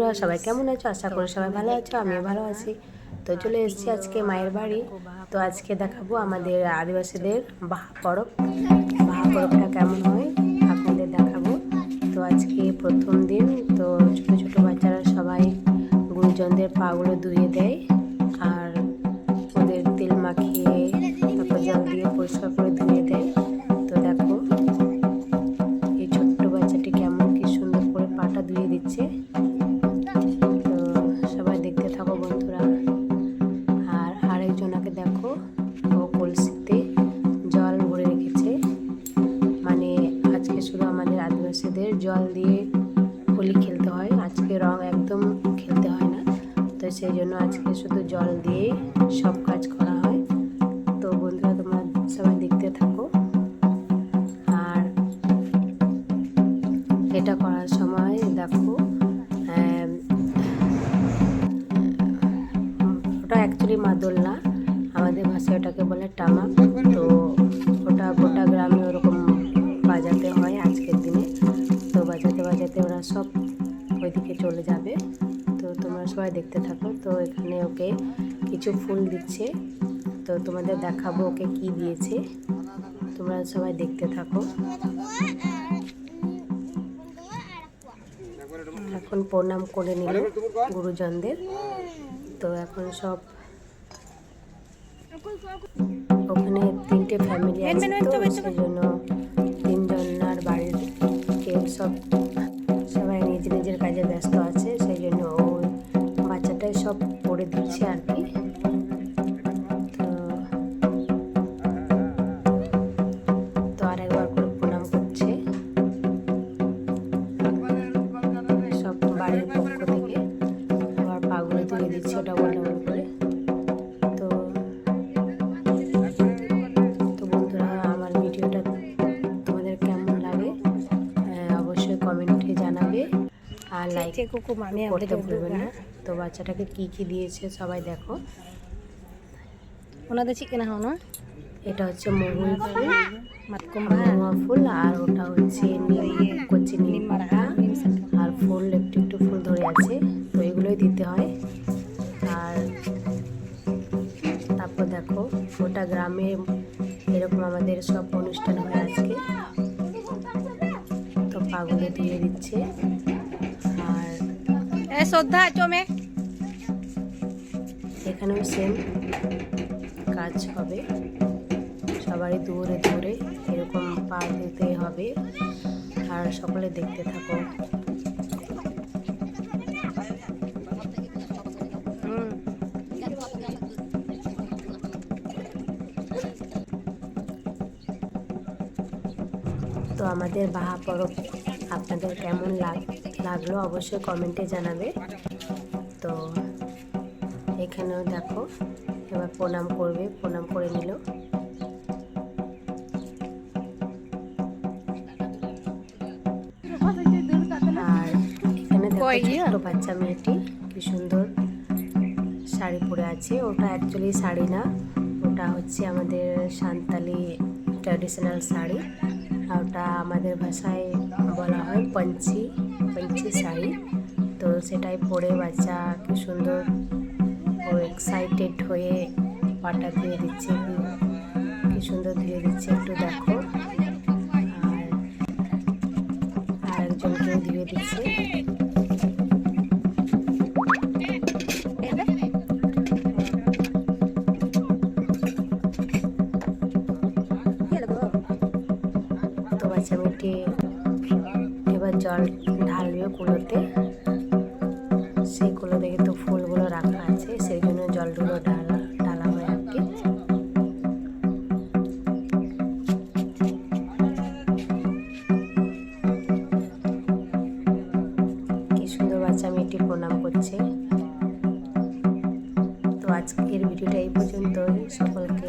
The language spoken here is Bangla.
বন্ধুরা, সবাই কেমন আছো? আশা করি সবাই ভালো আছো, আমিও ভালো আছি। তো চলে এসেছি আজকে মায়ের বাড়ি। তো আজকে দেখাবো আমাদের আদিবাসীদের বাহা পরব। বাহা পরবটা কেমন হয় আপনাদের দেখাবো। তো আজকে প্রথম দিন। তো ছোটো ছোটো বাচ্চারা সবাই গুরুজনদের পাগুলো ধুয়ে দেয় আর ওদের তেল মাখিয়ে তারপর জল দিয়ে পরিষ্কার করে ধুয়ে দেয়। তো দেখো এই ছোট্ট বাচ্চাটি কেমন কি সুন্দর করে পাটা ধুয়ে দিচ্ছে। তো সবাই দেখতে থাকো বন্ধুরা। আর আরেকজনাকে দেখো, ও কলসিতে জল ভরে রেখেছে। মানে আজকে শুধু আমাদের আদিবাসীদের জল দিয়ে হোলি খেলতে হয়, আজকে রং একদম খেলতে হয় না। তো সেই জন্য আজকে শুধু জল দিয়ে সব কাজ করা হয়। তো বন্ধুরা, তোমরা সবাই দেখতে থাকো। আর এটা করার সময় দেখো, ওটা অ্যাকচুয়ালি মাদল না, আমাদের ভাষায় ওটাকে বলে টামাক। তো ওটা গোটা গ্রামে ওরকম বাজাতে হয় আজকের দিনে। তো বাজাতে বাজাতে ওরা সব ওইদিকে চলে যাবে। তো তোমরা সবাই দেখতে থাকো। তো এখানে ওকে কিছু ফুল দিচ্ছে, তো তোমাদের দেখাবো ওকে কি দিয়েছে। তোমরা সবাই দেখতে থাকো। এখন প্রণাম করে নিল গুরুজনদের। তো এখন সব ওখানে 3টে ফ্যামিলি আছে, তো সেই জন্য 3জনার বাড়ির কেউ সবাই নিজের নিজের কাজে ব্যস্ত আছে। সেই জন্য ওই বাচ্চাটাই সব করে দিচ্ছে আর কি। তো আর একবার করে প্রণাম করছে সব বাড়ির পক্ষ থেকে। আবার পাগুলো তুলে দিচ্ছে ডবল ডবল করে। তো বন্ধুরা, আমার ভিডিওটা তোমাদের কেমন লাগে অবশ্যই কমেন্টে জানাবে আর লাইক করতে ভুলবে না। তো বাচ্চাটাকে কি কি দিয়েছে সবাই দেখো। ওনাদের চিকেন হাওনা এটা হচ্ছে মহুল ফুল, মহুয়া ফুল, আর ওটা হচ্ছে কচি নিম পাতা, আর ফুল একটু একটু ফুল ধরে আছে। তো এগুলোই দিতে হয়। আর তারপর দেখো, ওটা গ্রামে এরকম আমাদের সব অনুষ্ঠান হয় আজকে। তো পাগুলো দিয়ে দিচ্ছে। আর শ্রদ্ধা চমে এখানেও সেম কাজ হবে, সবারই দূরে দূরে এরকম পা দিতে হবে। আর সকলে দেখতে থাকো। তো আমাদের বাহা পরব আপনাদের কেমন লাগলো অবশ্যই কমেন্টে জানাবে। তো এখানেও দেখো, এবার প্রণাম করবে, প্রণাম করে নিল। আর এখানে দেখো ছোট্ট বাচ্চা মেয়েটি কি সুন্দর শাড়ি পরে আছে। ওটা অ্যাকচুয়ালি শাড়ি না, ওটা হচ্ছে আমাদের সাঁওতালি ট্র্যাডিশনাল শাড়ি। আর ওটা আমাদের ভাষায় বলা হয় পাঞ্চি শাড়ি। তো সেটাই পরে বাচ্চা কি সুন্দর ও এক্সাইটেড হয়ে পাটা ধুয়ে দিচ্ছে, কি সুন্দর ধুয়ে দিচ্ছে একটু দেখো। আর একজনকেও ধুয়ে দিচ্ছে। তো বাচ্চা মেয়েটি এবার জল ঢালবে কুলোতে। সেই কুলো থেকে তো ফুলগুলো রাখা আছে, সেই জন্য জলগুলো ঢালা হয় আর কি। কি সুন্দর বাচ্চা মেয়েটি প্রণাম করছে। তো আজকের ভিডিওটা এই পর্যন্তই। সকলকে